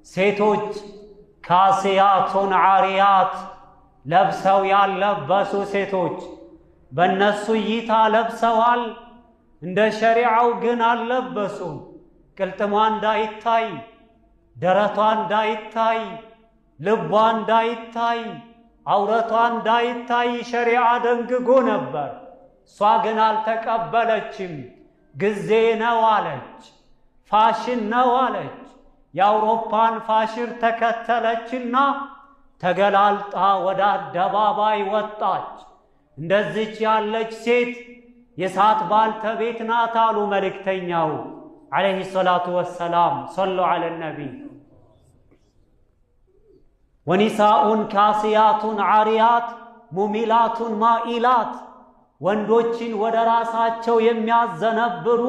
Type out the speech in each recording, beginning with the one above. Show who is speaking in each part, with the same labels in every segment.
Speaker 1: ሴቶች ካሲያቱን ዓሪያት ለብሰው ያለበሱ ሴቶች በእነሱ እይታ ለብሰዋል። እንደ ሸሪዓው ግን አልለበሱም። ቅልጥሟ እንዳይታይ፣ ደረቷ እንዳይታይ፣ ልቧ እንዳይታይ፣ አውረቷ እንዳይታይ ሸሪዓ ደንግጎ ነበር። እሷ ግን አልተቀበለችም። ጊዜ ነው አለች፣ ፋሽን ነው አለች። የአውሮፓን ፋሽር ተከተለችና ተገላልጣ ወደ አደባባይ ወጣች። እንደዚች ያለች ሴት የእሳት ባልተቤት ናት አሉ መልእክተኛው ዓለይሂ ሰላቱ ወሰላም። ሰሉ ዐለ ነቢይ። ወኒሳኡን ካሲያቱን ዓሪያት ሙሚላቱን ማኢላት፣ ወንዶችን ወደ ራሳቸው የሚያዘነብሩ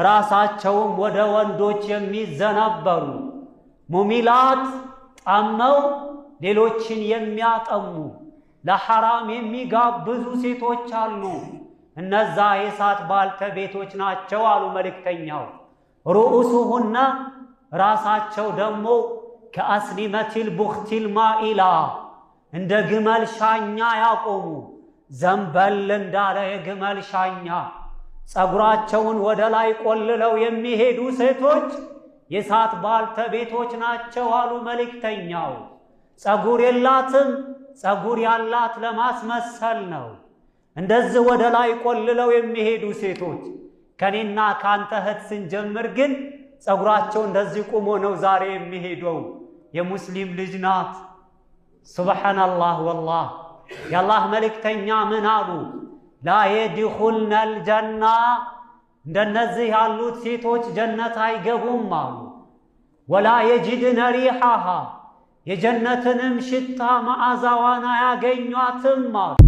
Speaker 1: ራሳቸውም ወደ ወንዶች የሚዘነበሩ፣ ሙሚላት ጠመው ሌሎችን የሚያጠሙ ለሐራም የሚጋብዙ ሴቶች አሉ። እነዛ የእሳት ባልተቤቶች ናቸው አሉ መልእክተኛው። ሩኡሱሁነ ራሳቸው ደግሞ ከአስሊመቲል ቡኽቲል ማኢላ እንደ ግመል ሻኛ ያቆሙ፣ ዘንበል እንዳለ የግመል ሻኛ ጸጉራቸውን ወደ ላይ ቆልለው የሚሄዱ ሴቶች የእሳት ባልተቤቶች ናቸው አሉ መልእክተኛው። ጸጉር የላትም፣ ጸጉር ያላት ለማስመሰል ነው። እንደዚህ ወደ ላይ ቆልለው የሚሄዱ ሴቶች ከኔና ካንተ እህት ስንጀምር ግን ጸጉራቸው እንደዚህ ቁሞ ነው ዛሬ የሚሄደው። የሙስሊም ልጅ ናት። ሱብሓነላህ ወላህ። የአላህ መልእክተኛ ምን አሉ? ላ የድኹልነል ጀና፣ እንደነዚህ ያሉት ሴቶች ጀነት አይገቡም አሉ። ወላ የጅድነ ሪሓሃ፣ የጀነትንም ሽታ መዓዛዋን አያገኟትም አሉ።